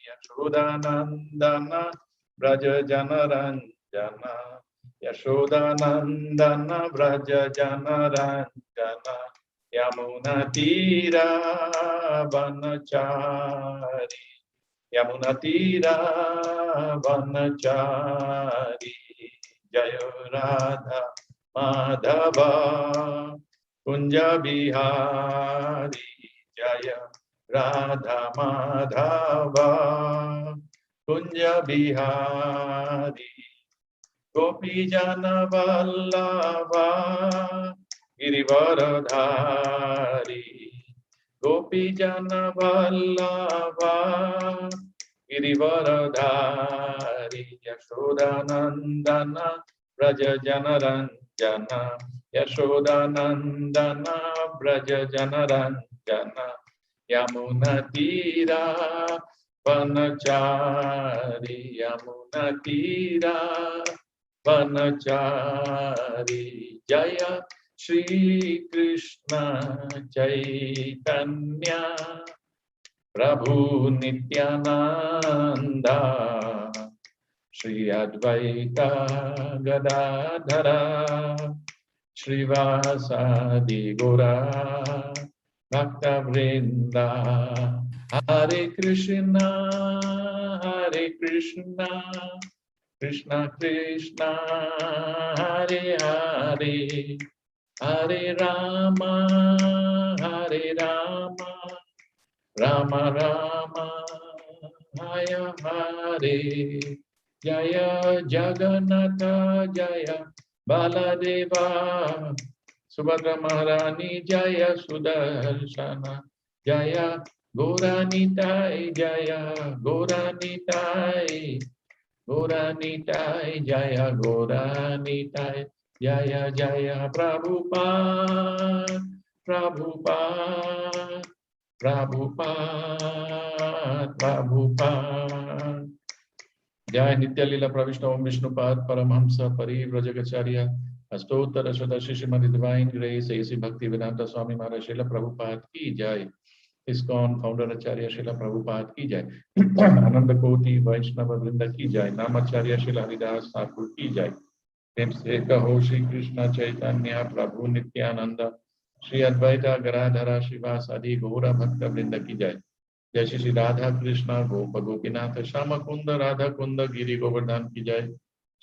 Yashodanandana Braja Janaranjana Yashodanandana Braja Janaranjana Yamuna Tira Vanachari Yamuna Tira Vanachari Jaya Radha Madhava Kunja Bihari Jaya Radha Madhava Kunja Bihari Gopi Jana Vallabha Girivaradhari Gopi Jana Vallabha Girivaradhari Yashodanandana Braja Janaranjana Yashodanandana Braja Janaranjana Yamuna Tira Vanachari Yamuna Tira Vanachari Jaya Shri Krishna Chaitanya Prabhu Nityananda Shri Advaita Gadadhara Shrivasadi Gora Bhakta Vrinda Hare Krishna Krishna Krishna Hare Hare Hare Rama Rama Rama Hare Hare Jaya Jagannatha Jaya Baladeva Subhadra Maharani Jaya Sudarshana Jaya Gauranitai Jaya Gauranitai Jaya Gauranitai Jaya Jaya Prabhupada Jai Nitya Lila Pravishna Om Vishnupad Paramhamsa Parivrajagacharya Astottara Shadashi Srimati Divine Grace A.C. Bhaktivedanta Swami Maharaj Srila Prabhupada ki Jai ISKCON Founder Acharya Srila Prabhupada ki Jai Ananda Koti Vaishnava Vrinda ki Jai Namacharya Srila Haridas Thakur ki Jai Prem se kaho Shri Krishna Chaitanya Prabhu Nityananda Shri Advaita Garadhara Shivasadi Gaura Bhakta Vrinda ki Jai जय श्री राधा कृष्ण गोप गोपीनाथ श्याम कुंद राधा कुंद गिरी गोवर्धन की जय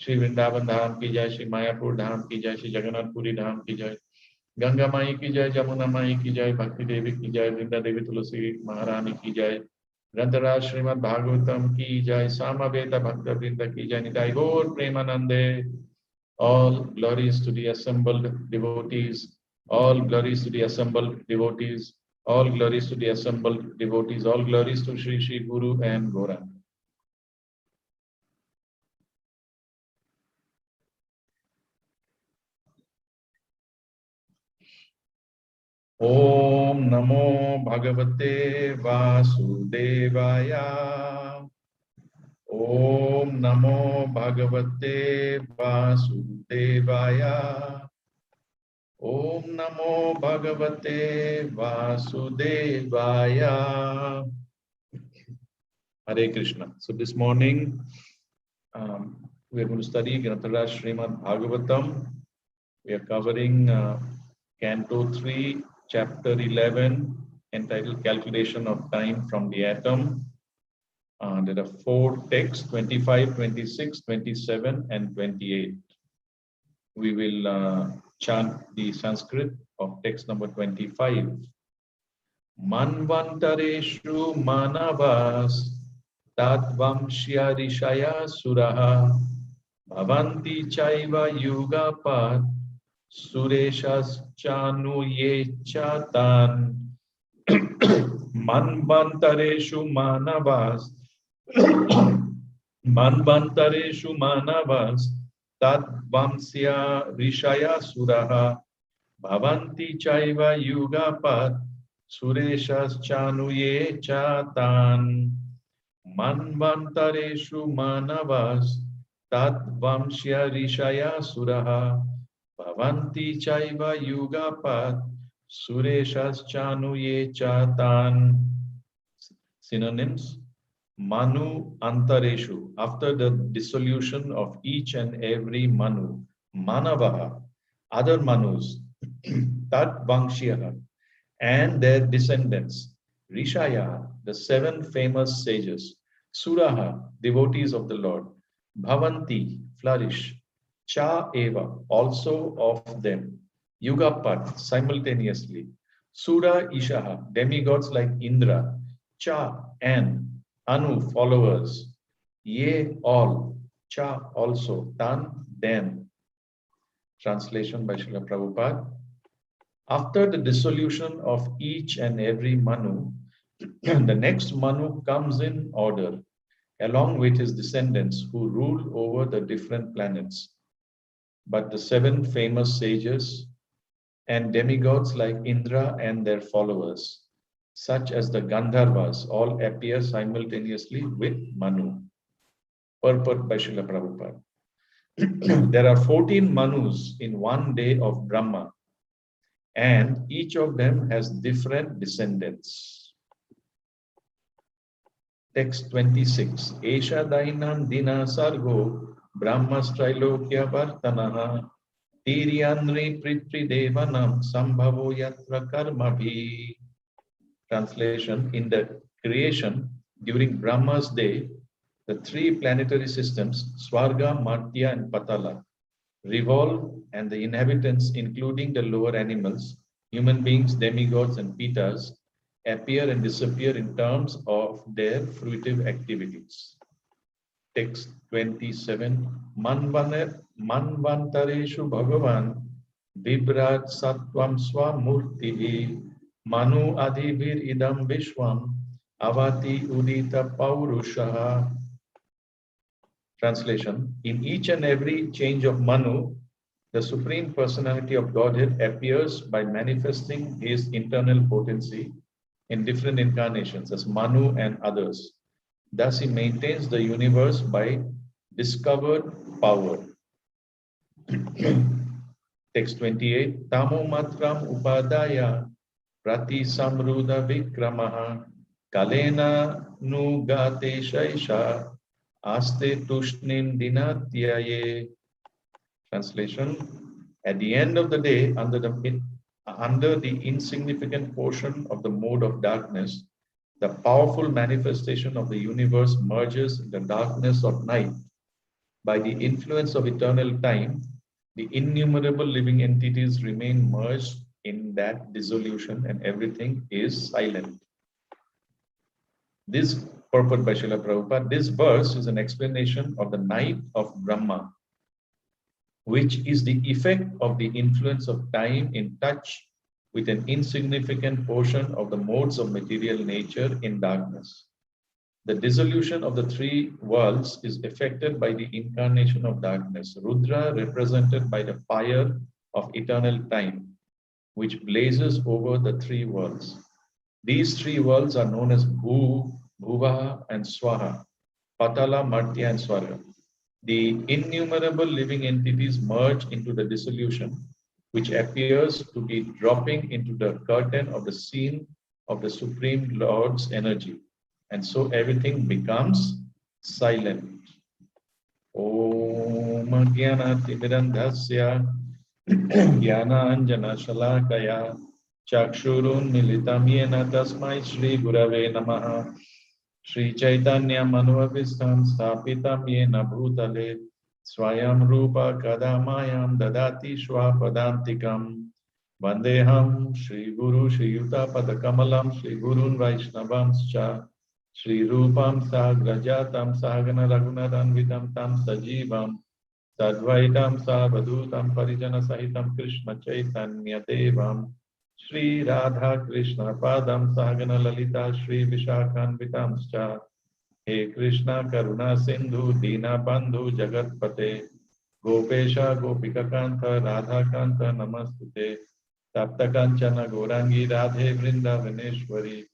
श्री वृंदावन धाम की जय श्री मायापुर धाम की जय श्री जगन्नाथपुरी धाम की जय गंगा माई की जय जमुना माई की जय भक्ति देवी की जय वृंदा देवी तुलसी महारानी की जय ग्रंथराज श्रीमद् भागवतम की जय सामवेद भक्त वृंद की जय निताई गौर प्रेमानंदे all glories to the assembled devotees all glories to the assembled devotees all glories to the assembled devotees, all glories to Sri Sri Guru and Gauranga. Om Namo Bhagavate Vasudevaya. Om Namo Bhagavate Vasudevaya. Om Namo Bhagavate Vasudevaya. Hare Krishna. So this morning we are going to study Grantaraj Srimad Bhagavatam. We are covering Canto 3, Chapter 11, entitled Calculation of Time from the Atom. There are 4 texts, 25, 26, 27, and 28. We will chant the Sanskrit of text number 25. Manvantareshu manavas tatvamshya rishaya suraha bhavanti chaiva yugapat sureshas chanuye chatan. Manvantareshu manavas Manvantareshu manavas tatvamsya rishaya suraha bhavanti chaiva yugapat sureshas chanuye chatan. Manvantareshu manavas tatvamsya rishaya suraha bhavanti chaiva yugapat sureshas chanuye chatan. Synonyms: Manu Antareshu, after the dissolution of each and every Manu, Manavaha, other Manus, Tat Vangshiyaha, and their descendants, Rishaya, the 7 famous sages, Suraha, devotees of the Lord, Bhavanti, flourish, Cha Eva, also of them, Yugapat, simultaneously, Sura Ishaha, demigods like Indra, Cha, and Anu, followers, Ye, all, Cha, also, Tan, then. Translation by Srila Prabhupada. After the dissolution of each and every Manu, the next Manu comes in order, along with his descendants who rule over the different planets. But the 7 famous sages and demigods like Indra and their followers, such as the Gandharvas, all appear simultaneously with Manu. Purport by Srila Prabhupada. There are 14 Manus in one day of Brahma, and each of them has different descendants. Text 26. Esha Dainam Dina Sargo Brahmastrilokya Vartanaha Tiryanri Pritri Devanam Sambhavo Yatra Karmabhi. Translation. In the creation, during Brahma's day, the 3 planetary systems, Swarga, Martya, and Patala, revolve, and the inhabitants, including the lower animals, human beings, demigods, and pitas, appear and disappear in terms of their fruitive activities. Text 27. Manvantareshu Bhagavan Vibrat Sattvam Swamurtihi Manu Adhibir Idam Vishwam Avati Udita Paurushaha. Translation. In each and every change of Manu, the Supreme Personality of Godhead appears by manifesting his internal potency in different incarnations as Manu and others. Thus, he maintains the universe by discovered power. Text 28. Tamo matram upadaya prati samruddha vikramaha kalena nugate shaisha aste tushnim dinatyaye. Translation. At the end of the day, under the insignificant portion of the mode of darkness, the powerful manifestation of the universe merges in the darkness of night. By the influence of eternal time, the innumerable living entities remain merged in that dissolution, and everything is silent. This purport by Srila Prabhupada, this verse is an explanation of the night of Brahma, which is the effect of the influence of time in touch with an insignificant portion of the modes of material nature in darkness. The dissolution of the 3 worlds is effected by the incarnation of darkness, Rudra represented by the fire of eternal time, which blazes over the 3 worlds. These 3 worlds are known as Bhu, Bhuva, and Swaha, Patala, Martya, and Swarga. The innumerable living entities merge into the dissolution, which appears to be dropping into the curtain of the scene of the Supreme Lord's energy. And so everything becomes silent. Om Jnana Timirandhasya Jnana Anjana Shalakaya Chakshurun Militam Yena Tasmai Shri Gurave Namaha Shri Chaitanya Manuvabhistam Sthapitam Yena Bhutale Swayam Rupa Kadamayam Dadati Shwapadantikam Vandeham Shri Guru Shri Yuta Padakamalam Shri Gurun Vaishnavamscha Shri Rupam Sagrajatam Sagana Raghunadanvidam Tam Sajivam Sadvaitam Savadhutam Parijana Sahitam Krishna Chaitanya Devam Shri Radha Krishna Padam Sagana Lalita Shri Vishakhanvitamscha He Krishna Karuna Sindhu Dina Bandhu Jagatpate Gopesha Gopika Kanta Radha Kanta Namastute Tapta Kanchana Gorangi Radhe Vrindavaneshwari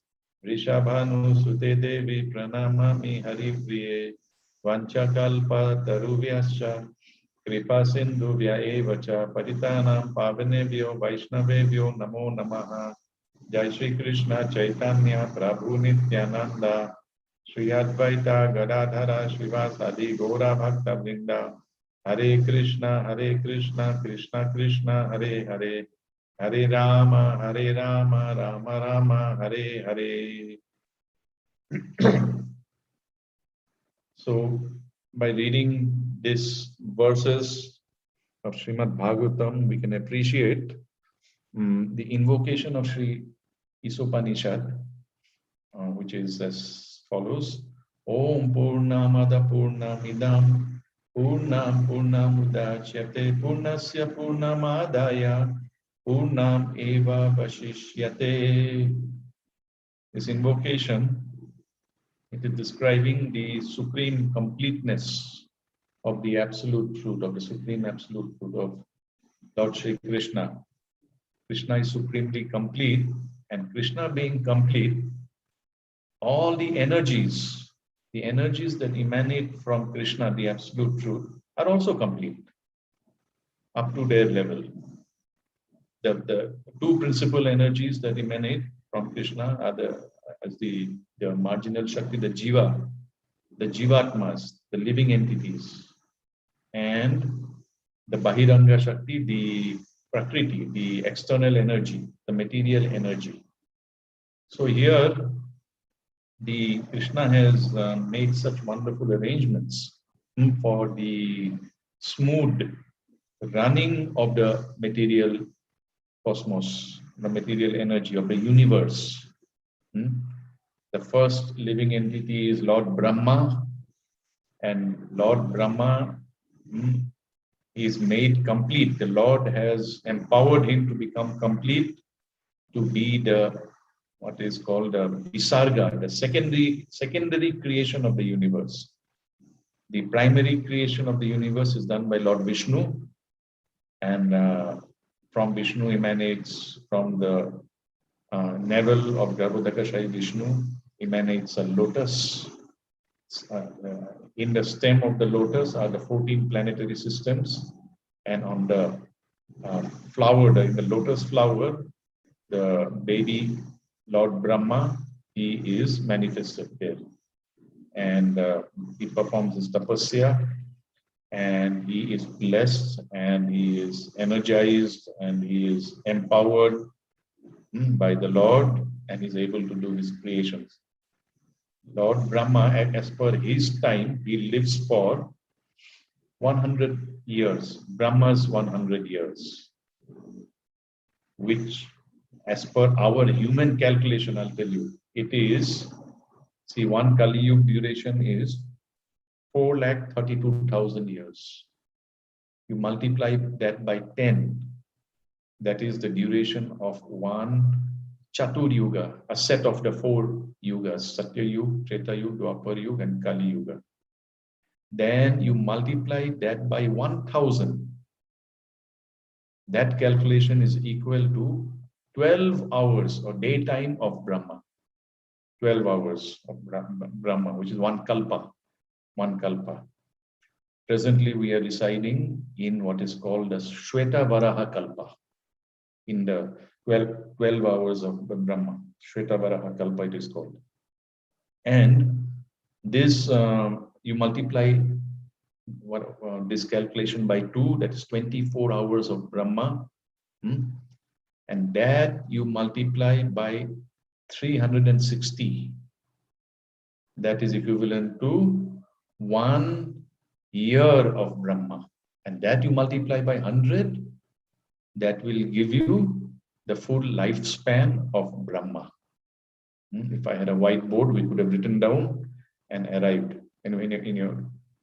Rishabhanu Sute Devi Pranamami Hari Priye Vanchakalpa Taruvyascha Kripa Sindhu Vyaevacha Paritanam Pavanebhyo Vaishnavebhyo Namo Namaha Jai Shri Krishna Chaitanya Prabhu Nityananda Shri Advaita Gadadhara Srivasadi Gaura Bhakta Vrinda. Hare Krishna, Krishna Krishna, Hare Hare. Hare Rama, Rama Rama, Hare Hare. So, by reading these verses of Srimad Bhagavatam, we can appreciate the invocation of Sri Isopanishad, which is as follows: Om Purnamada Purnamidam Purnam Purnamudachyate Purnasya Purnamadaya Purnam Eva Vashishyate. This invocation, it is describing the supreme completeness of the absolute truth, of the supreme absolute truth of Lord Shri Krishna. Krishna is supremely complete, and Krishna being complete, all the energies that emanate from Krishna, the absolute truth, are also complete up to their level. The two principal energies that emanate from Krishna are the marginal Shakti, the Jiva, the Jivatmas, the living entities, and the Bahiranga Shakti, the Prakriti, the external energy, the material energy. So here, the Krishna has made such wonderful arrangements for the smooth running of the material cosmos, the material energy of the universe. The first living entity is Lord Brahma, and Lord Brahma is made complete. The Lord has empowered him to become complete, to be what is called the Visarga, the secondary creation of the universe. The primary creation of the universe is done by Lord Vishnu, and from Vishnu emanates, from the navel of Garbhodakashayi Vishnu emanates a lotus. In the stem of the lotus are the 14 planetary systems, and on the flower, in the lotus flower, the baby Lord Brahma, he is manifested there, and he performs his tapasya, and he is blessed, and he is energized, and he is empowered by the Lord, and is able to do his creations. Lord Brahma, as per his time, he lives for 100 years, Brahma's 100 years, which, as per our human calculation, I'll tell you, it is, see, one Kali Yuga duration is 432,000 years. You multiply that by 10, that is the duration of one Chatur Yuga, a set of the 4 yugas, Satya Yuga, Treta Yuga, Dwapar Yuga, and Kali Yuga. Then you multiply that by 1,000. That calculation is equal to 12 hours or daytime of Brahma. 12 hours of Brahma, which is one kalpa. One kalpa. Presently, we are residing in what is called the Shweta Varaha Kalpa. In the 12 hours of Brahma, Shweta Varaha Kalpa it is called. And this, you multiply this calculation by 2, that is 24 hours of Brahma. And that you multiply by 360. That is equivalent to 1 year of Brahma. And that you multiply by 100, that will give you the full lifespan of Brahma. If I had a whiteboard, we could have written down and arrived.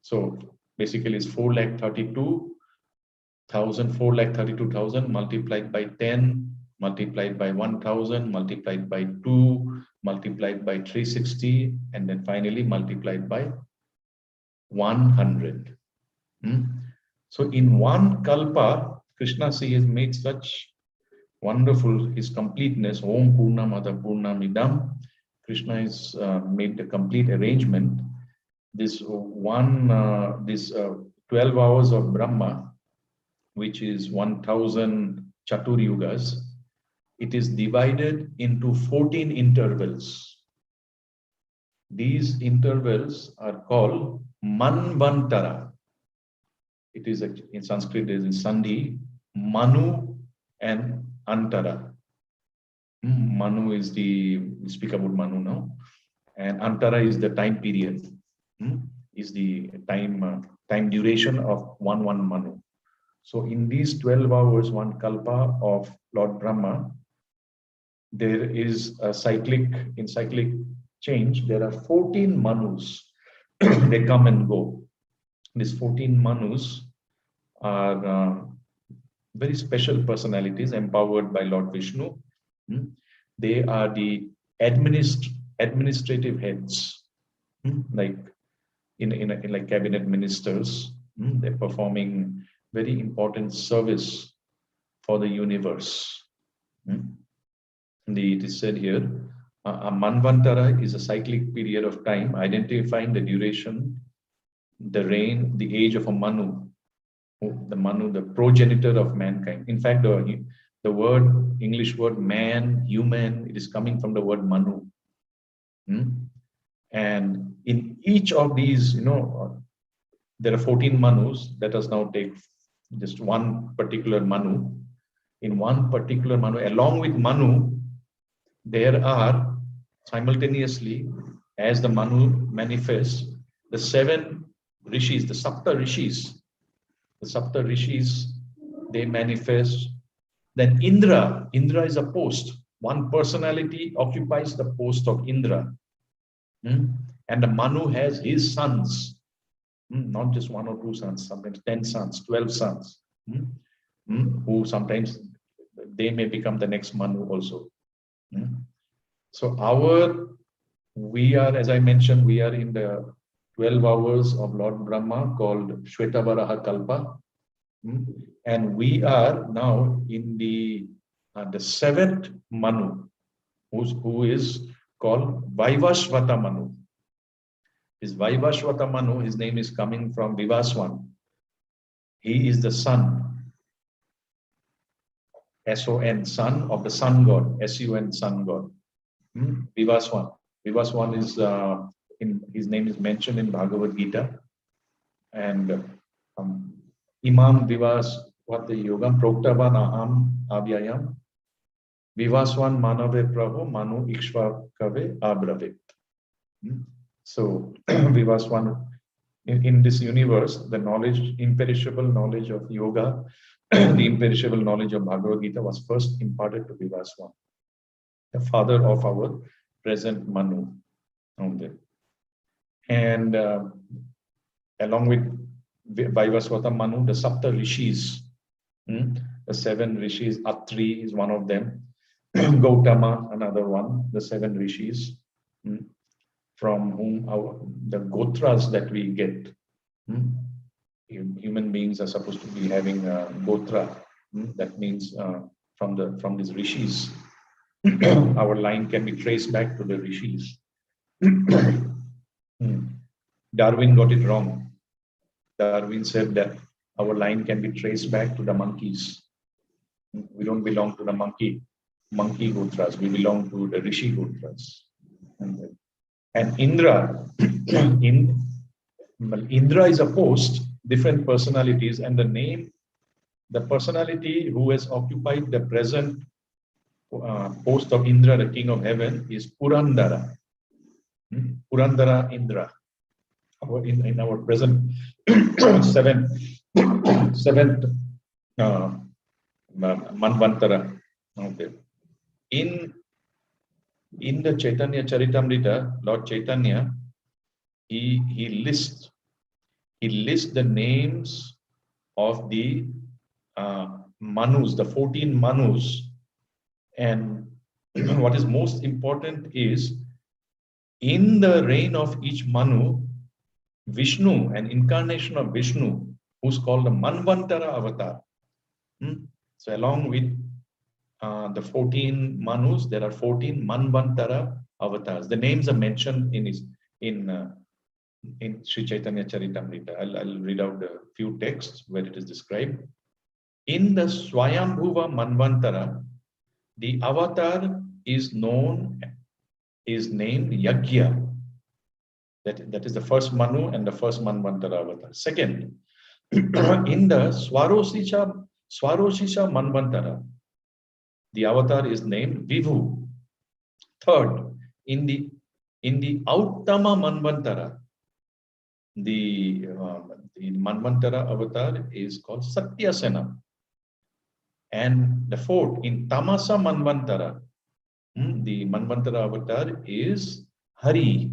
So basically it's 432,000 multiplied by 10, multiplied by 1,000, multiplied by 2, multiplied by 360, and then finally multiplied by 100. So in one kalpa, Krishna has made such wonderful, his completeness. Om Purnamada Purnamidam. Krishna has made the complete arrangement. This 12 hours of Brahma, which is 1,000 Chatur Yugas, it is divided into 14 intervals. These intervals are called Manvantara. It is in Sanskrit, there is Sandhi, Manu and Antara. Manu is we speak about Manu now, and Antara is the time period, is the time duration of one Manu. So in these 12 hours, one kalpa of Lord Brahma, there is a cyclic change. There are 14 Manus. They come and go. These 14 Manus are very special personalities empowered by Lord Vishnu. They are the administrative heads, like in like cabinet ministers. They're performing very important service for the universe. It is said here, a Manvantara is a cyclic period of time identifying the duration, the reign, the age of a Manu, the progenitor of mankind. In fact, the word, English word man, human, it is coming from the word Manu. And in each of these, there are 14 Manus. Let us now take just one particular Manu. In one particular Manu, along with Manu, there are simultaneously, as the Manu manifests, the 7 rishis, the Sapta rishis. The Sapta rishis, they manifest. Then Indra is a post. One personality occupies the post of Indra. And the Manu has his sons, not just 1 or 2 sons, sometimes 10 sons, 12 sons, who sometimes they may become the next Manu also. So we are, as I mentioned, we are in the 12 hours of Lord Brahma called Shvetavaraha Kalpa. And we are now in the 7th Manu, who is called Vaivashvata Manu. His Vaivashvata Manu, his name is coming from Vivaswan. He is the son, S-O-N, son of the sun god, S-U-N, sun god. Vivaswan. Vivaswan is, his name is mentioned in Bhagavad Gita. And Imam Vivasvata Yogam Proktavan Aham Avyayam Vivaswan Manave Prabhu Manu Ikshvakave Abravit. So Vivaswan, in this universe, the knowledge, imperishable knowledge of yoga, the imperishable knowledge of Bhagavad Gita was first imparted to Vivaswan, the father of our present Manu. And along with Vaivasvata Manu, the Sapta Rishis, the 7 Rishis, Atri is one of them, Gautama, another one, the 7 Rishis, from whom the Gotras that we get. Human beings are supposed to be having a Gotra, that means from these Rishis. Our line can be traced back to the Rishis. Darwin got it wrong. Darwin said that our line can be traced back to the monkeys. We don't belong to the monkey Gotras. We belong to the Rishi Gotras. And Indra, Indra is a post, different personalities, and the personality who has occupied the present post of Indra, the king of heaven, is Purandara. Purandara Indra. In our present seventh Manvantara. Okay. In the Chaitanya Charitamrita, Lord Chaitanya, he lists the names of the Manus, the 14 Manus, and what is most important is in the reign of each Manu, Vishnu, an incarnation of Vishnu, who's called the Manvantara avatar. So along with the 14 Manus, there are 14 Manvantara avatars. The names are mentioned in Sri Chaitanya Charitamrita. I'll read out a few texts where it is described. In the Swayambhuva Manvantara, the avatar is named Yagya. That is the first Manu and the first Manvantara avatar. Second, in the Swaroshisha Manvantara, the avatar is named Vibhu. Third, in the Auttama Manvantara, the Manvantara avatar is called Satyasena. And the fourth, in Tamasa Manvantara, the Manvantara avatar is Hari.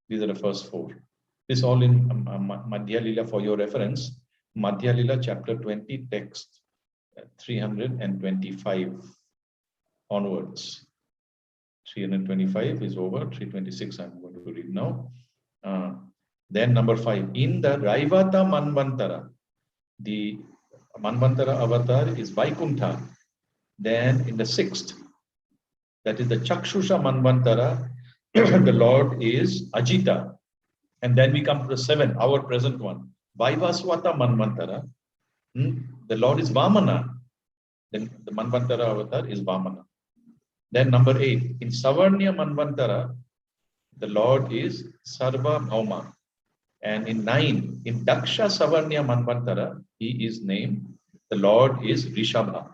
These are the first four. This all in Madhya Lila for your reference. Madhya Lila chapter 20 text 325 onwards. 325 is over. 326 I'm going to read now. Then number 5. In the Raivata Manvantara, the Manvantara avatar is Vaikuntha. Then in the 6th, that is the Chakshusha Manvantara, the Lord is Ajita. And then we come to the 7th, our present one, Vaivaswata Manvantara. The Lord is Vamana. Then the Manvantara avatar is Vamana. Then number 8, in Savarnya Manvantara, the Lord is Sarva Bhauma. And in 9, in Daksha Savarnya Manvantara, he is named, the Lord is Rishabha.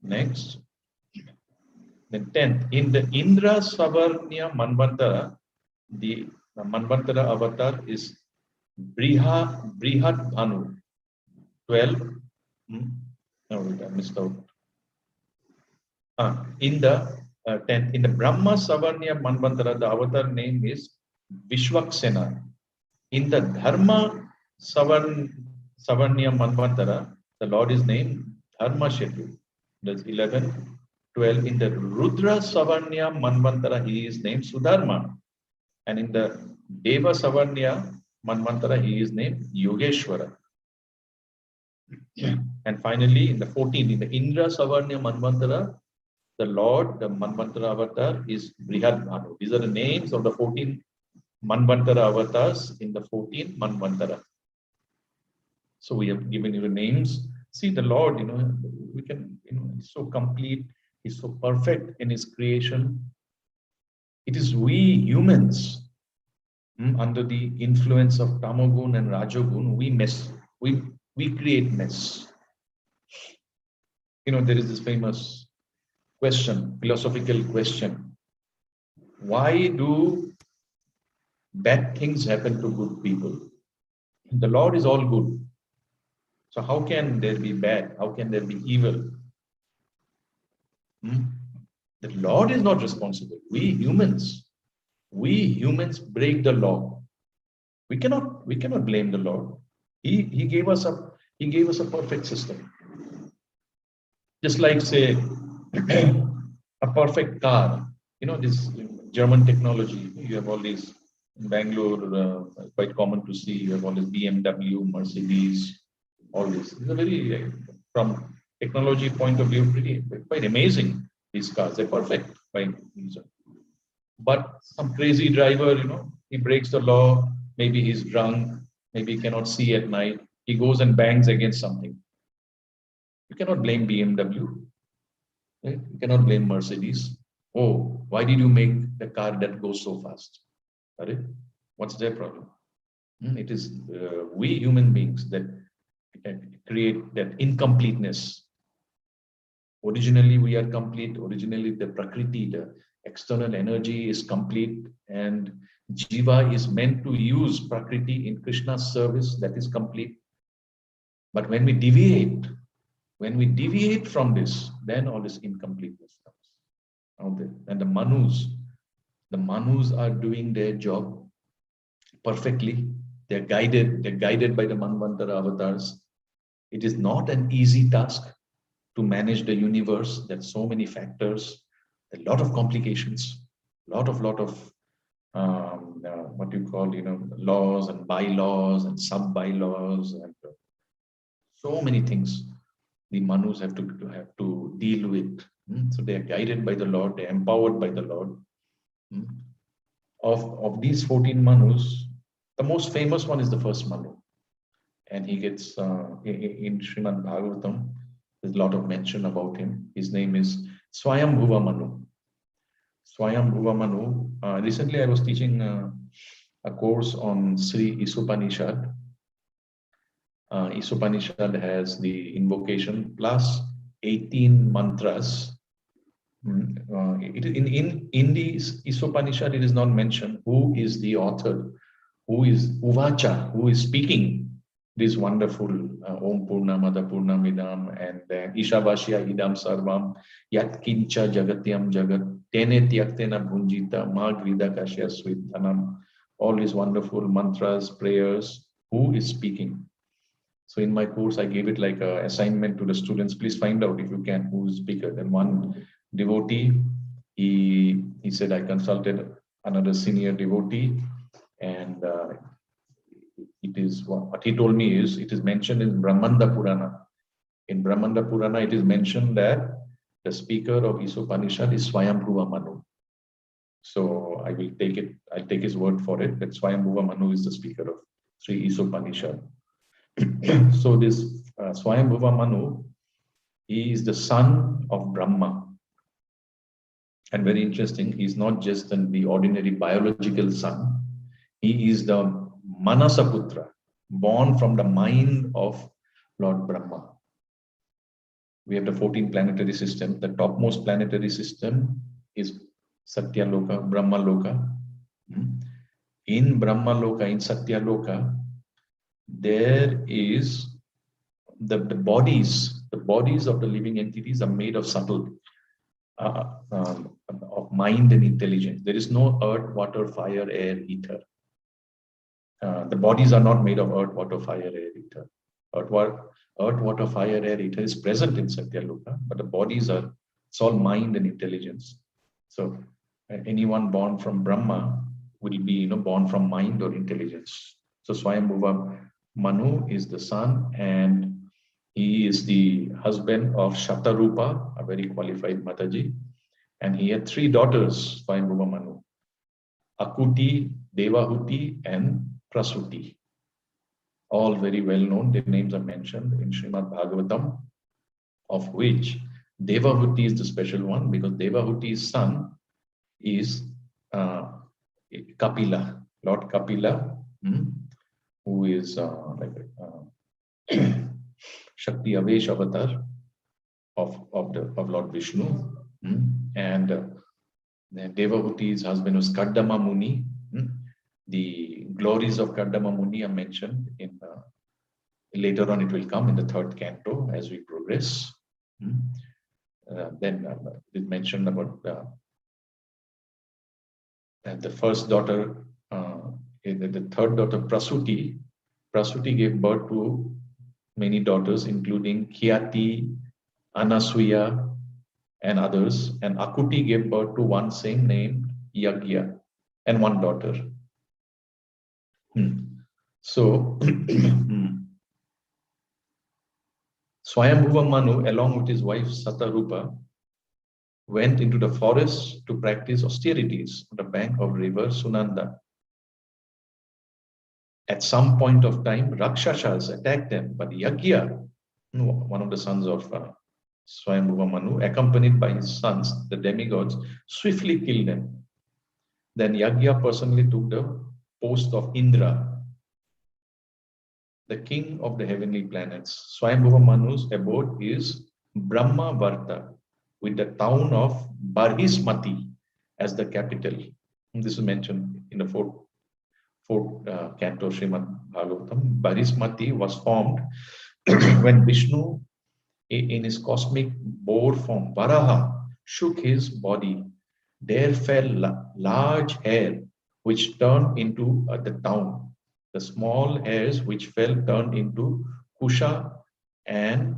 Next. Then 10th, in the Indra Savarnya Manvantara, the Manvantara avatar is Brihat Bhanu. 12. No, I missed out. In the 10th, in the Brahma Savarnya Manvantara, the avatar name is Vishwaksena. In the Dharma Savarnya Manvantara, the Lord is named Dharma Shetu. That's 11. 12. In the Rudra Savarnya Manvantara, he is named Sudharma. And in the Deva Savarnya Manvantara, he is named Yogeshwara. And finally, in the 14th, in the Indra Savarnya Manvantara, the Lord, the Manvantara avatar is Brihat Bhanu. These are the names of the 14 Manvantara avatars in the 14th Manvantara. So we have given you the names. See, the Lord, we can, he's so complete, he's so perfect in his creation. It is we humans, under the influence of Tamogun and Rajogun, we mess, we create mess. There is this famous question, philosophical question. Why do bad things happen to good people? The Lord is all good. So how can there be bad? How can there be evil? The Lord is not responsible. We humans break the law. We cannot blame the Lord. He gave us a perfect system. Just like, say, a perfect car. This German technology. You have all these in Bangalore, quite common to see. You have all this BMW, Mercedes, all this. These are very, from technology point of view, quite amazing. These cars, they're perfect by nature. But some crazy driver, he breaks the law. Maybe he's drunk. Maybe he cannot see at night. He goes and bangs against something. You cannot blame BMW. Right? You cannot blame Mercedes. Oh, why did you make the car that goes so fast? Right? What's their problem? It is we human beings that create that incompleteness. Originally, we are complete. Originally, the Prakriti, the external energy is complete, and Jiva is meant to use Prakriti in Krishna's service. That is complete. But when we deviate from this, then all this incompleteness comes out there. And the Manus are doing their job perfectly. They're guided by the Manvantara avatars. It is not an easy task to manage the universe. There's so many factors, a lot of complications, lot of what you call, laws and bylaws and sub-bylaws, and so many things the Manus have to deal with. So they are guided by the Lord, they are empowered by the Lord. Of these 14 Manus, the most famous one is the first Manu. And he gets, in Srimad Bhagavatam, there's a lot of mention about him. His name is Swayambhuva Manu. Swayambhuva Manu. Recently I was teaching a course on Sri Isopanishad. Isopanishad has the invocation plus 18 mantras. In the Isopanishad, it is not mentioned who is the author, who is Uvacha, who is speaking this wonderful Om Purnamada Purnamidam and then Ishavashya Idam Sarvam Yat Kincha Jagatyam Jagat Tene Tyaktena Bhunjita Magvida Kashya Svitanam. All these wonderful mantras, prayers, who is speaking. So in my course, I gave it like an assignment to the students. Please find out if you can who is speaker. Then one devotee, he said, I consulted another senior devotee, and it is what he told me is it is mentioned in Brahmanda Purana. In Brahmanda Purana, it is mentioned that the speaker of Isopanishad is Swayambhuva Manu. So I will take it. I'll take his word for it that Swayambhuva Manu is the speaker of Sri Isopanishad. So this Swayambhuva Manu, he is the son of Brahma. And very interesting, he's not just the ordinary biological son. He is the Manasaputra, born from the mind of Lord Brahma. We have the 14 planetary system. The topmost planetary system is Satyaloka, Brahma Loka. In Brahma Loka, in Satyaloka, there is the bodies of the living entities are made of subtle of mind and intelligence. There is no earth, water, fire, air, ether. The bodies are not made of earth, water, fire, air, ether. Earth, water, fire, air, ether is present in Satyaloka, but the bodies are, it's all mind and intelligence. So anyone born from Brahma will be, born from mind or intelligence. So Swayambhuva Manu is the son, and he is the husband of Shatarupa, a very qualified Mataji. And he had 3 daughters, Swayambhuva Manu: Akuti, Devahuti, and Prasuti. All very well known. Their names are mentioned in Srimad Bhagavatam, of which Devahuti is the special one because Devahuti's son is Kapila, Lord Kapila, who is Shakti Avesh avatar of Lord Vishnu. And Devahuti's husband was Kardama Muni. The glories of Kardama Muni are mentioned in later on. It will come in the 3rd canto as we progress. Then it mentioned about the first daughter, the 3rd daughter Prasuti. Prasuti gave birth to many daughters, including Khyati, Anasuya, and others. And Akuti gave birth to one same named Yagya and one daughter. So Swayambhuva Manu, along with his wife Satarupa, went into the forest to practice austerities on the bank of river Sunanda. At some point of time, Rakshasas attacked them, but Yagya, one of the sons of Swayambhuva Manu, accompanied by his sons, the demigods, swiftly killed them. Then Yagya personally took the post of Indra, the king of the heavenly planets. Swayambhuva Manu's abode is Brahma Varta, with the town of Barhismati as the capital. And this is mentioned in the fourth canto Srimad Bhagavatam. Barhismati was formed when Vishnu, in his cosmic boar form, Varaha, shook his body. There fell large hair, which turned into the town. The small hairs which fell turned into Kusha and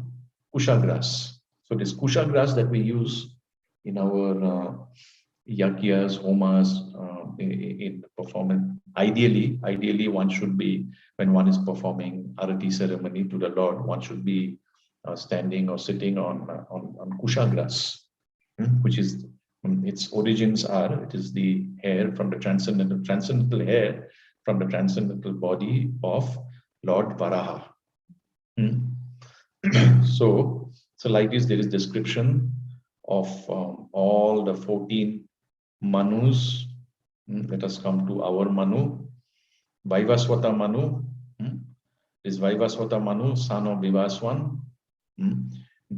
Kusha grass. So this Kusha grass that we use in our yagyas, homas, in performance, ideally one should be, when one is performing arati ceremony to the Lord, one should be standing or sitting on Kusha grass, which is, its origins are, it is the hair from the transcendental hair from the transcendental body of Lord Varaha. So like this, there is description of all the 14 Manus Let us come to our Manu, Vaivaswata Manu. Is Vaivaswata Manu, son of Vivaswan.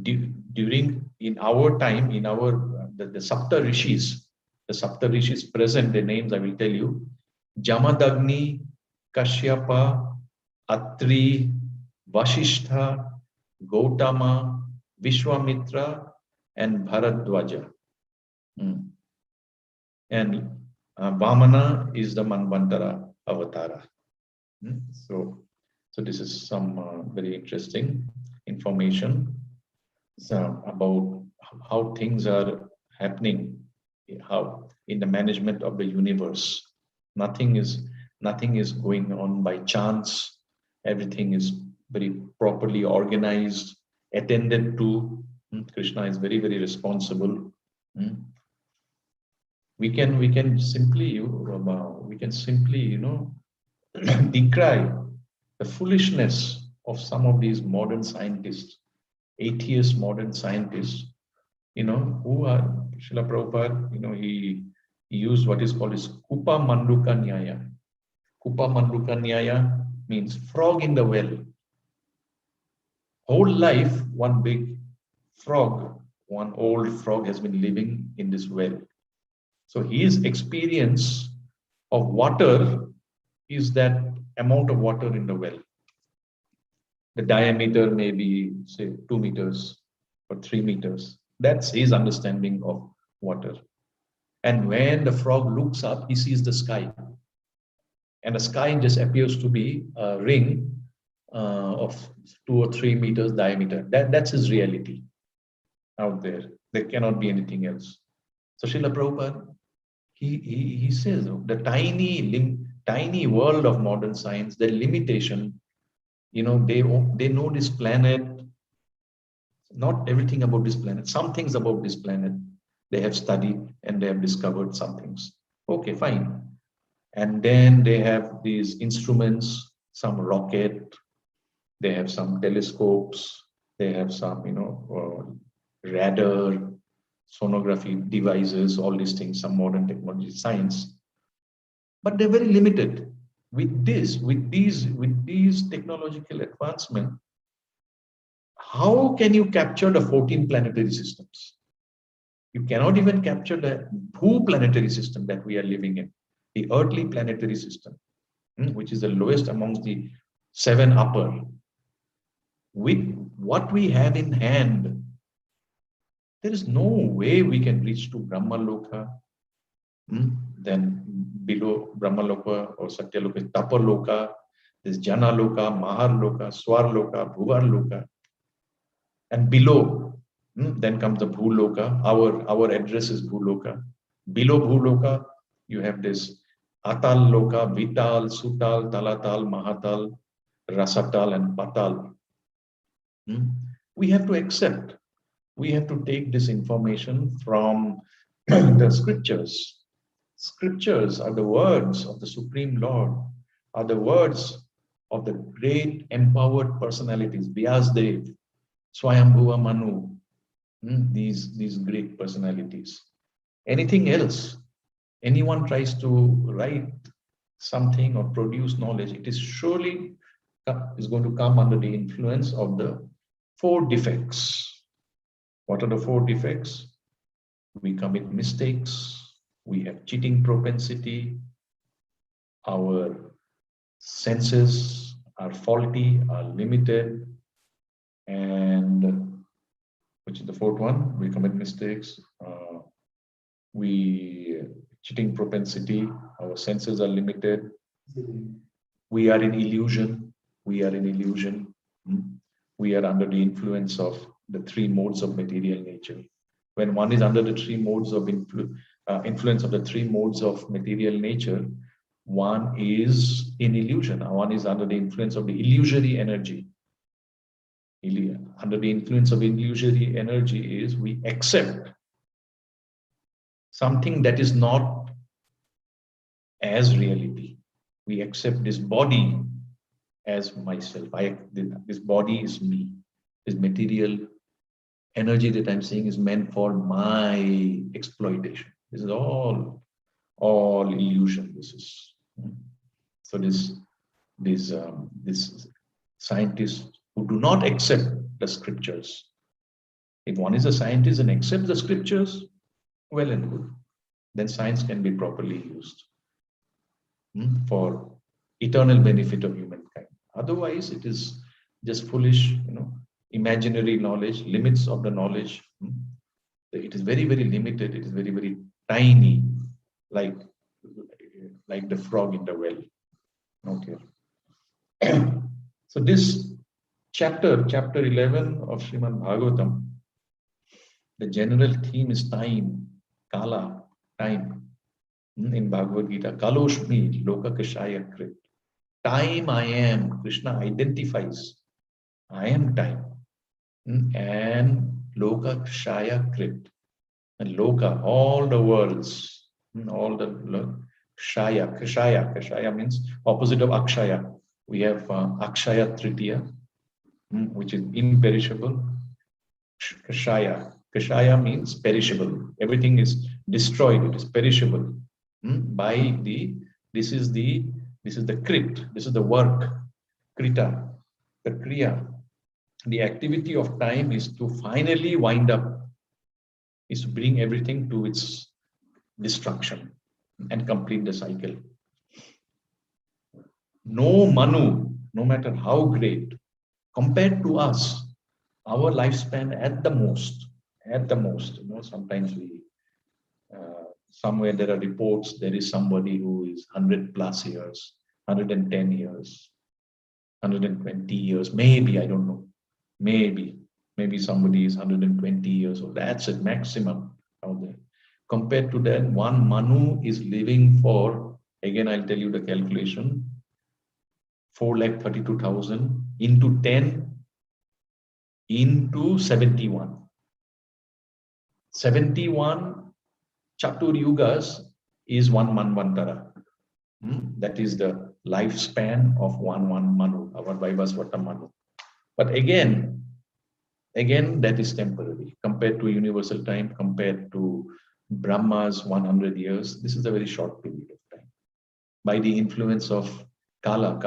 During, in our time, in our, the Sapta Rishis present, their names I will tell you: Jamadagni, Kashyapa, Atri, Vasishtha, Gautama, Vishwamitra, and Bharadwaja. And Vamana is the Manvantara Avatara. So this is some very interesting information about how things are happening, how in the management of the universe. Nothing is going on by chance. Everything is very properly organized, attended to. Krishna is very, very responsible. We can simply decry the foolishness of some of these modern scientists, atheist modern scientists, who are Srila Prabhupada, he used what is called as Kupa Manduka Nyaya. Kupa Manduka Nyaya means frog in the well. Whole life, one big frog, one old frog has been living in this well. So his experience of water is that amount of water in the well. The diameter may be, say, 2 meters or 3 meters. That's his understanding of water. And when the frog looks up, he sees the sky. And the sky just appears to be a ring of 2 or 3 meters diameter. That's his reality out there. There cannot be anything else. So Srila Prabhupada, he says the tiny world of modern science, the limitation, they know this planet, not everything about this planet, some things about this planet they have studied and they have discovered some things. Okay, fine. And then they have these instruments, some rocket, they have some telescopes, they have some, radar, sonography devices, all these things, some modern technology, science. But they're very limited. With these technological advancements, how can you capture the 14 planetary systems? You cannot even capture the Bhu planetary system that we are living in, the earthly planetary system, which is the lowest amongst the 7 upper. With what we have in hand, there is no way we can reach to Brahma Loka. Then below Brahma Loka or Satya Loka is Tapa Loka, there's Jana Loka, Mahar Loka, Swar Loka, Bhuvar Loka. And below, then comes the Bhu Loka. Our address is Bhu Loka. Below Bhu Loka, you have this Atal Loka, Vital, Sutal, Talatal, Mahatal, Rasatal, and Patal. We have to accept. We have to take this information from the scriptures. Scriptures are the words of the Supreme Lord, are the words of the great empowered personalities, Vyasdev, Swayambhuva Manu, these great personalities. Anything else, anyone tries to write something or produce knowledge, it is surely is going to come under the influence of the 4 defects. What are the 4 defects? We commit mistakes, we have cheating propensity, our senses are faulty, are limited, and which is the 4th one, we commit mistakes, cheating propensity, our senses are limited, we are in illusion, we are under the influence of the 3 modes of material nature. When one is under the 3 modes of influence of the 3 modes of material nature, one is in illusion. One is under the influence of the illusory energy. Under the influence of illusory energy is we accept something that is not as reality. We accept this body as myself. This body is me. This material energy that I'm saying is meant for my exploitation. This is all all illusion. This is so. These scientists who do not accept the scriptures. If one is a scientist and accepts the scriptures, well and good. Then science can be properly used for eternal benefit of humankind. Otherwise, it is just foolish, imaginary knowledge, limits of the knowledge. It is very, very limited. It is very, very tiny, like the frog in the well. Okay. So this chapter 11 of Srimad Bhagavatam, the general theme is time, kala, time. In Bhagavad Gita, Kaloshmi, Lokakashaya Krit. Time I am, Krishna identifies. I am time. And Lokakashaya Krit. And Loka, all the worlds, all the Kshaya. Kshaya means opposite of Akshaya. We have Akshaya Tritiya, which is imperishable. Kshaya. Kshaya means perishable. Everything is destroyed. It is perishable. This is the Krit. This is the work. Krita. The Kriya. The activity of time is to finally wind up, is to bring everything to its destruction and complete the cycle. No Manu, no matter how great, compared to us, our lifespan at the most, sometimes we, somewhere there are reports, there is somebody who is 100 plus years, 110 years, 120 years, maybe, I don't know, maybe somebody is 120 years old. That's it, maximum out there. Compared to that, one Manu is living for, again, I'll tell you the calculation, 4,32,000 into 10 into 71. 71 Chatur Yugas is one Manvantara. That is the lifespan of one Manu, our Vaivasvata Manu. But again, that is temporary. Compared to universal time, compared to Brahma's 100 years, this is a very short period of time. By the influence of Kalo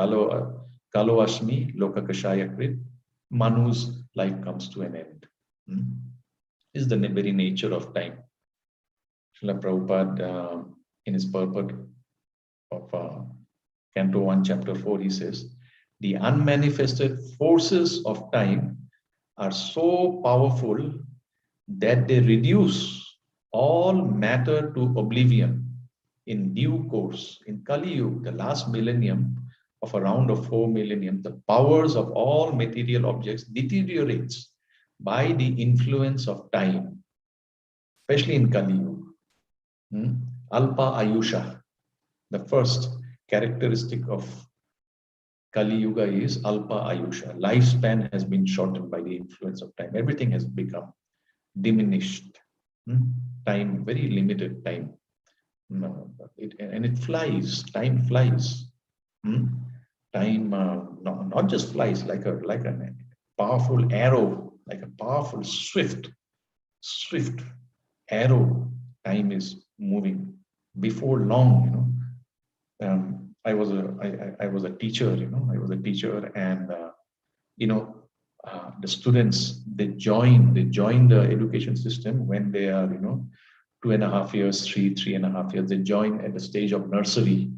Ashmi, Lokakashaya Krit, Manu's life comes to an end. This is the very nature of time. Srila Prabhupada, in his purport of Canto 1, Chapter 4, he says, the unmanifested forces of time are so powerful that they reduce all matter to oblivion in due course. In Kali Yuga, the last millennium of around 4 millennium, the powers of all material objects deteriorates by the influence of time, especially in Kali Yuga. Alpa Ayusha, the first characteristic of Kali Yuga is Alpa Ayusha. Lifespan has been shortened by the influence of time. Everything has become diminished. Time, very limited time. And it flies. Time flies. Time not just flies, like a powerful arrow, like a powerful swift arrow. Time is moving. Before long, I was a teacher, and the students, they join the education system when they are 2.5 years, 3.5 years. They join at the stage of nursery.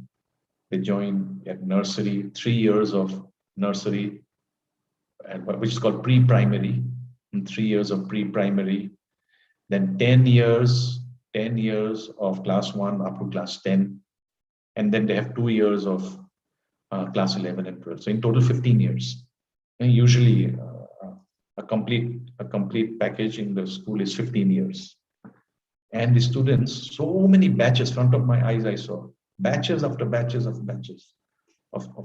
They join at nursery, 3 years of nursery, which is called pre-primary, and 3 years of pre-primary, then 10 years of class 1 up to class 10, and then they have 2 years of class 11 and 12. So in total, 15 years. And usually, a complete package in the school is 15 years. And the students, so many batches, front of my eyes, I saw batches after batches of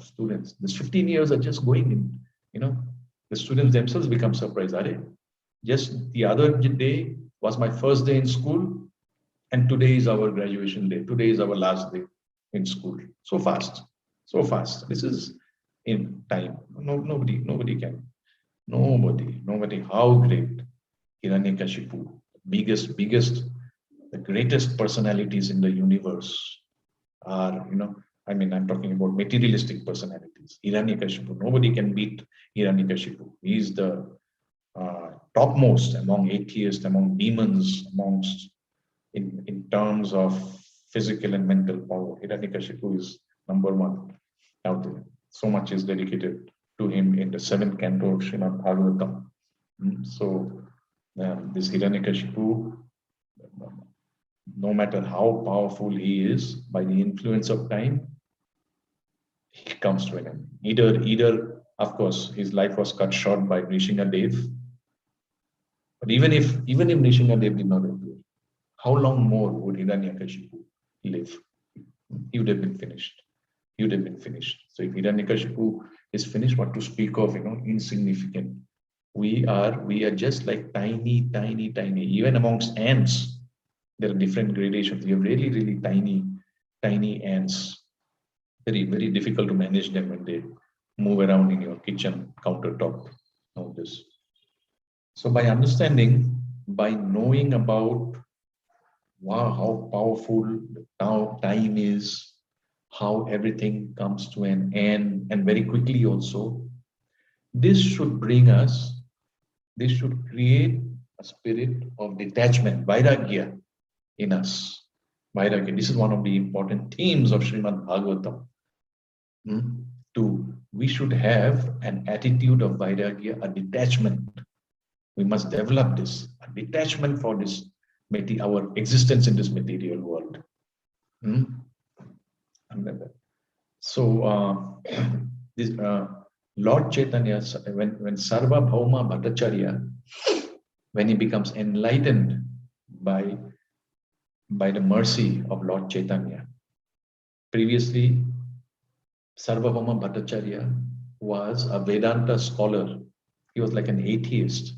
students. These 15 years are just going in. The students themselves become surprised. Just the other day was my first day in school, and today is our graduation day. Today is our last day in school. So fast. This is in time. Nobody can. Nobody. How great Hiranyakashipu, biggest, the greatest personalities in the universe are, I'm talking about materialistic personalities. Hiranyakashipu, nobody can beat Hiranyakashipu. He is the topmost among atheists, among demons, amongst in terms of physical and mental power. Hiranyakashipu is number one out there. So much is dedicated to him in the 7th canto of Srimad Bhagavatam. So this Hiranyakashipu, no matter how powerful he is, by the influence of time, he comes to an end. Either, of course, his life was cut short by Nrsingadev. But even if Nrsingadev did not appear, how long more would Hiranyakashipu live? He would have been finished. He would have been finished. So if Hiranyakashipu is finished, what to speak of, insignificant. We are just like tiny. Even amongst ants, there are different gradations. You have really, really tiny ants. Very, very difficult to manage them when they move around in your kitchen countertop. All this. So by understanding, by knowing about how powerful now time is, how everything comes to an end, and very quickly also, this should create a spirit of detachment, vairagya in us. Vairagya, this is one of the important themes of Srimad Bhagavatam. We should have an attitude of vairagya, a detachment. We must develop this, a detachment for this, our existence in this material world. So this Lord Chaitanya, when Sarvabhauma Bhattacharya, when he becomes enlightened by the mercy of Lord Chaitanya. Previously, Sarvabhauma Bhattacharya was a Vedanta scholar. He was like an atheist.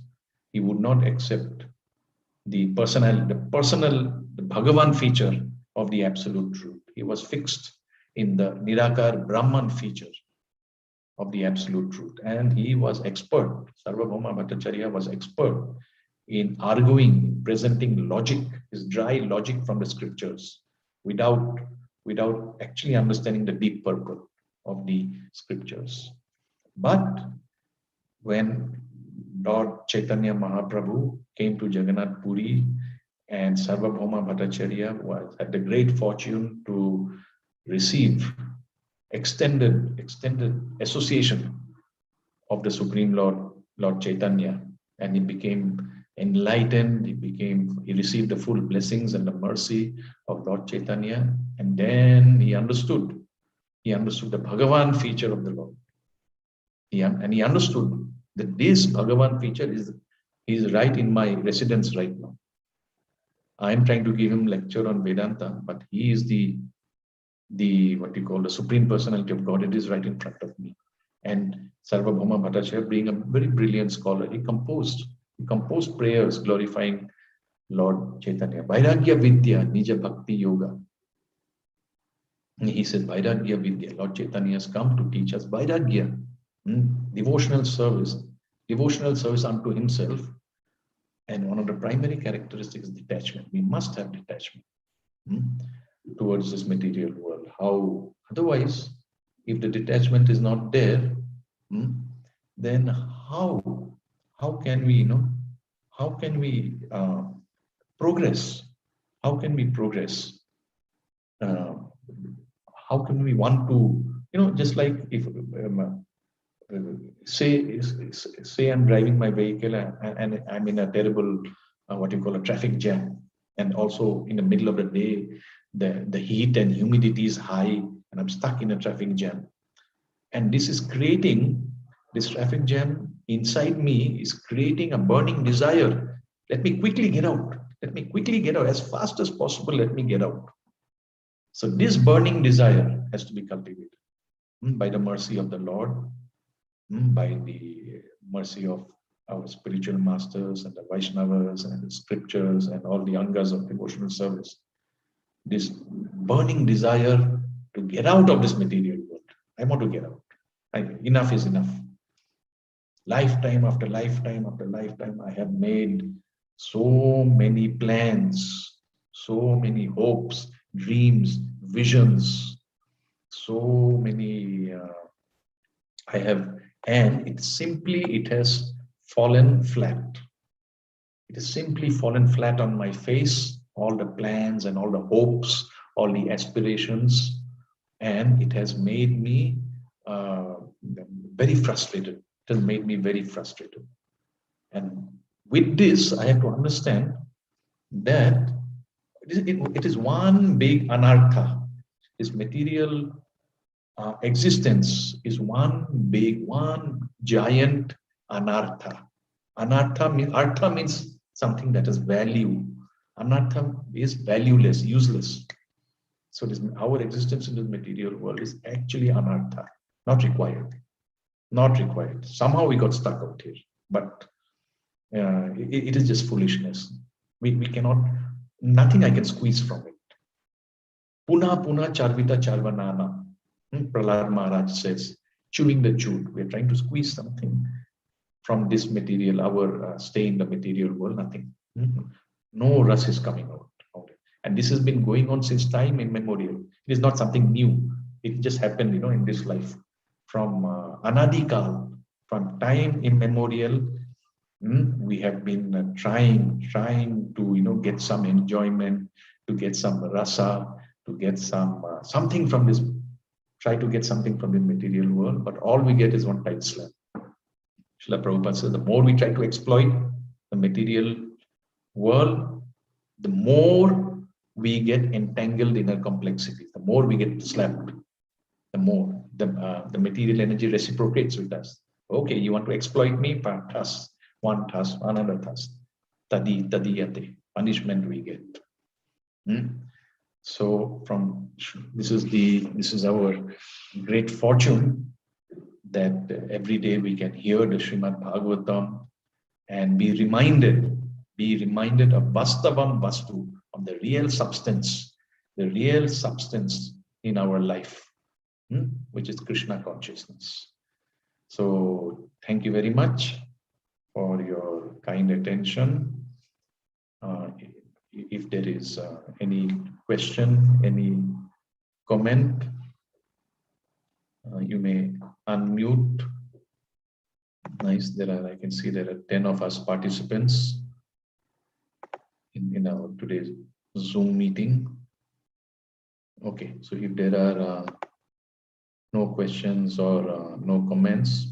He would not accept the Bhagavan feature of the absolute truth. He was fixed in the Nirakar Brahman feature of the absolute truth. And he was expert. Sarvabhauma Bhattacharya was expert in arguing, presenting logic, his dry logic from the scriptures, without actually understanding the deep purport of the scriptures. But when Lord Chaitanya Mahaprabhu came to Jagannath Puri, and Sarvabhauma Bhattacharya had the great fortune to receive extended association of the Supreme Lord Chaitanya, and he became enlightened. He received the full blessings and the mercy of Lord Chaitanya, and then he understood the Bhagavan feature of the Lord. He understood that this Bhagavan feature is right in my residence right now. I am trying to give him lecture on Vedanta, but he is the what you call the Supreme Personality of God. It is right in front of me. And Sarvabhauma Bhattacharya, being a very brilliant scholar, he composed prayers glorifying Lord Chaitanya. Vairagya Vidya, Nija Bhakti Yoga. And he said, Vairagya Vidya. Lord Chaitanya has come to teach us Vairagya, devotional service unto himself. And one of the primary characteristics is detachment. We must have detachment towards this material world. How otherwise, if the detachment is not there, then how can we progress? How can we progress? How can we want to, just like if say I'm driving my vehicle and I'm in a terrible a traffic jam, and also in the middle of the day the heat and humidity is high and I'm stuck in a traffic jam, and this traffic jam inside me is creating a burning desire. Let me quickly get out as fast as possible. Let me get out. So this burning desire has to be cultivated by the mercy of the Lord, by the mercy of our spiritual masters and the Vaishnavas and the scriptures and all the angas of devotional service. This burning desire to get out of this material world. I want to get out. Enough is enough. Lifetime after lifetime after lifetime, I have made so many plans, so many hopes, dreams, visions, so many I have, and it has fallen flat. It has simply fallen flat on my face, all the plans and all the hopes, all the aspirations, and it has made me very frustrated. It has made me very frustrated. And with this, I have to understand that it is one big anartha. This material existence is one giant anartha. Artha means something that has value. Anartha is valueless, useless. So our existence in the material world is actually anartha, not required. Not required. Somehow we got stuck out here, but it is just foolishness. We cannot, nothing I can squeeze from it. Puna puna charvita charvanana. Prahlad Maharaj says, chewing the chewed. We are trying to squeeze something from this material, our stay in the material world, nothing. No rus is coming out. And this has been going on since time immemorial. It is not something new. It just happened, in this life. From Anadikal, from time immemorial, we have been trying to, get some enjoyment, to get some rasa, to get some something from this. Try to get something from the material world, but all we get is one tight slap. Srila Prabhupada says, the more we try to exploit the material world, the more we get entangled in our complexities, the more we get slapped, the more the material energy reciprocates with us. Okay, you want to exploit me? Thus, one thus, another thus. Tadiyate, punishment we get. So this is our great fortune that every day we can hear the Srimad Bhagavatam and be reminded of Vastavam Vastu, of the real substance in our life, which is Krishna consciousness. So thank you very much for your kind attention. If there is any question, any comment, you may unmute. Nice. I can see there are 10 of us participants in our today's Zoom meeting. Okay, so if there are no questions or no comments,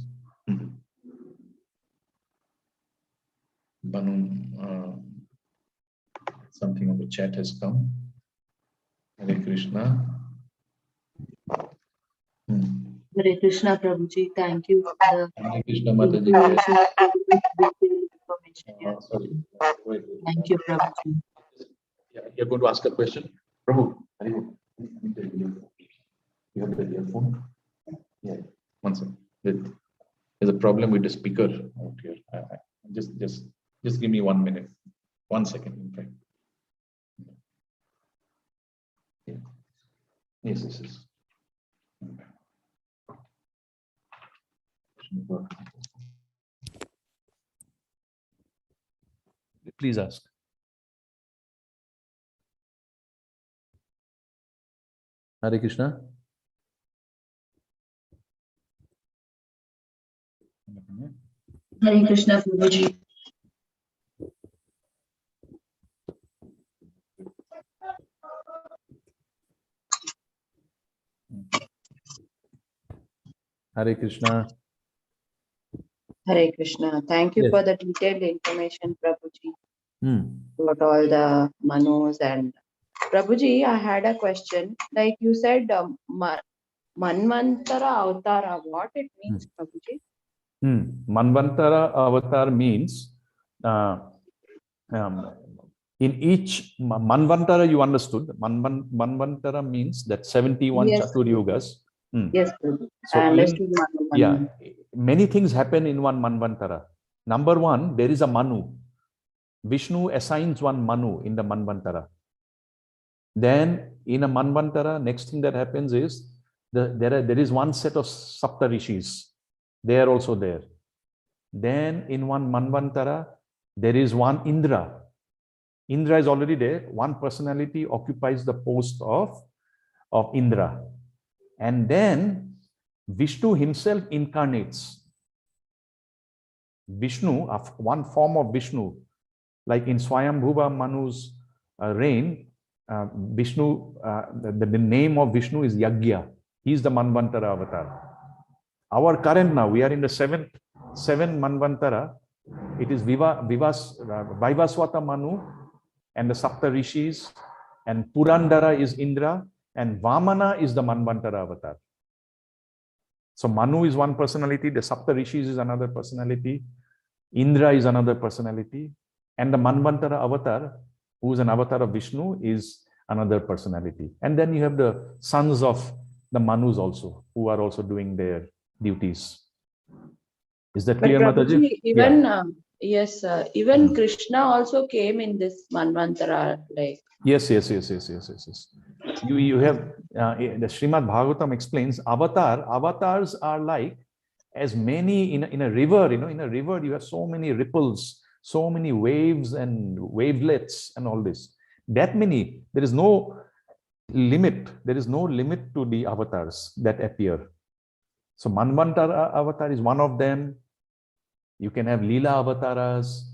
Banu, something on the chat has come. Hare Krishna. Hare Krishna, Prabhuji. Thank you for the Hare Krishna, Mataji. Sorry. Wait. Thank you, Prabhuji. Yeah, you're going to ask a question? Prabhu, you have the earphone? Yeah, one second. There's a problem with the speaker out here. Just give me 1 minute. 1 second, in fact. Yeah. Yes. Please ask. Hare Krishna. Hare Krishna, Prabhuji. Hare Krishna. Hare Krishna. Thank you Yes. for the detailed information, Prabhuji, about all the manos. And Prabhuji, I had a question. Like you said, Manvantara Avatara, what it means, Prabhuji? Manvantara avatar means in each Manvantara, you understood. Manvantara means that 71 Yes. Chatur Yugas. Yes, Prabhuji. So I understood Manu. yeah, many things happen in one Manvantara. Number one, there is a Manu. Vishnu assigns one Manu in the Manvantara. Then in a Manvantara, next thing that happens is there is one set of Sapta Rishis. They are also there. Then in one Manvantara, there is one Indra. Indra is already there. One personality occupies the post of Indra. And then Vishnu himself incarnates. Vishnu, one form of Vishnu, like in Swayambhuva Manu's reign, Vishnu, the name of Vishnu is Yagya. He is the Manvantara avatar. Our current now, we are in the seventh Manvantara. It is Vaivaswata Manu and the Sapta Rishis, and Purandara is Indra, and Vamana is the Manvantara avatar. So Manu is one personality, the Sapta Rishis is another personality, Indra is another personality, and the Manvantara avatar, who is an avatar of Vishnu, is another personality. And then you have the sons of the Manus also, who are also doing their duties. Is that clear, Mataji? Even yes, even Krishna also came in this Manvantara, like. Yes. You have the Srimad Bhagavatam explains avatars are like as many in a river. In a river you have so many ripples, so many waves and wavelets and all this. That many, there is no limit. There is no limit to the avatars that appear. So Manvantara avatar is one of them. You can have Leela avataras,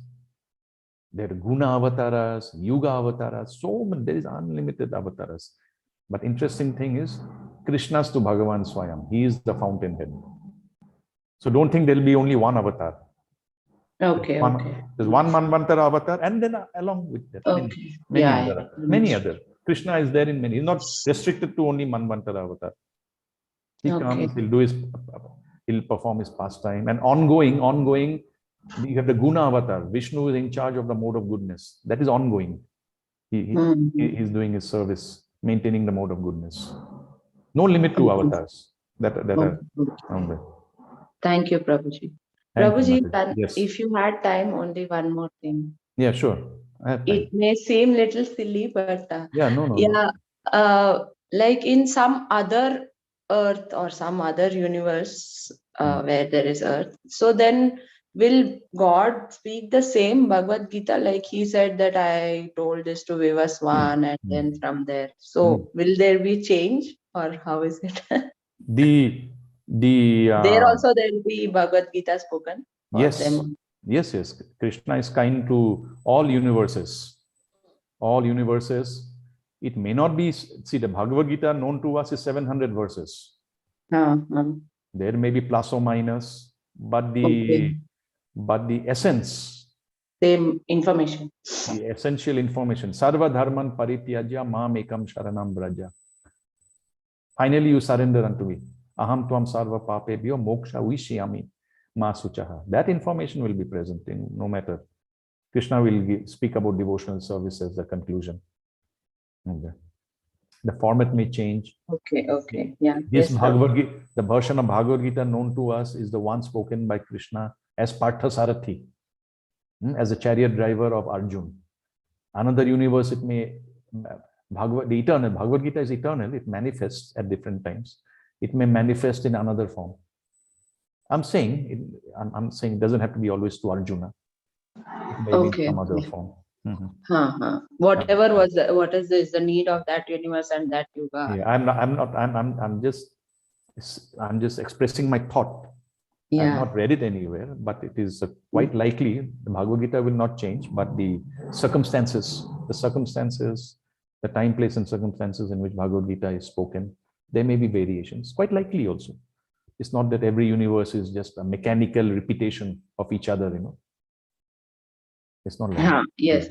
there are Guna avataras, Yuga avataras, so many, there is unlimited avatars. But interesting thing is, Krishna's to Bhagavan Swayam. He is the fountainhead. So don't think there will be only one avatar. Okay. There's one Manvantara avatar, and then along with that, many other. Krishna is there in many. He's not restricted to only Manvantara avatar. He comes, he'll perform his pastime, and ongoing, you have the Guna avatar. Vishnu is in charge of the mode of goodness. That is ongoing. He's doing his service, maintaining the mode of goodness. No limit to avatars that are on there. Thank you, Prabhuji. Prabhuji, yes. If you had time, only one more thing. Yeah, sure. It may seem little silly, but no. Like in some other Earth or some other universe where there is Earth, so then will God speak the same Bhagavad Gita, like he said that I told this to Vivaswan and then from there. So will there be change or how is it? There also there will be Bhagavad Gita spoken. Yes. Krishna is kind to all universes. All universes. It may not be, see, the Bhagavad Gita known to us is 700 verses. There may be plus or minus, but the essence, same information, the essential information, Sarva Dharman Parityajya Mam Ekam Sharanam Braja. Finally, you surrender unto me. Aham Tvam Sarva Papebhyo Moksha Vishyami Ma Suchaha. That information will be present in no matter. Krishna will speak about devotional service as the conclusion. Okay. The format may change. Okay. Yeah. This Bhagavad Gita, the version of Bhagavad Gita known to us is the one spoken by Krishna as Parthasarathi, as a chariot driver of Arjun. Another universe, it may, the eternal, Bhagavad Gita is eternal, it manifests at different times. It may manifest in another form. I'm saying it doesn't have to be always to Arjuna. It may be in some other form. Whatever was what is the need of that universe and that yuga. Yeah, I'm just expressing my thought. Yeah. I've not read it anywhere, but it is quite likely the Bhagavad Gita will not change, but the circumstances, the time, place, and circumstances in which Bhagavad Gita is spoken, there may be variations. Quite likely also. It's not that every universe is just a mechanical repetition of each other, It's not like that. Yes.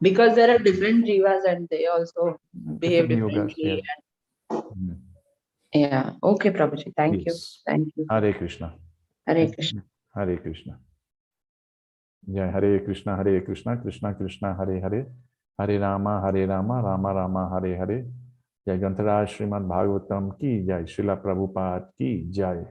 Because there are different jivas and they also behave differently. Yeah. Okay, Prabhuji. Thank you. Hare Krishna. Hare Krishna. Hare Krishna. Jai Hare Krishna, Hare Krishna, Krishna Krishna, Hare Hare, Hare Rama, Rama Rama, Hare Hare. Jai Grantaraj Srimad Bhagavatam ki Jai, Srila Prabhupada ki Jai.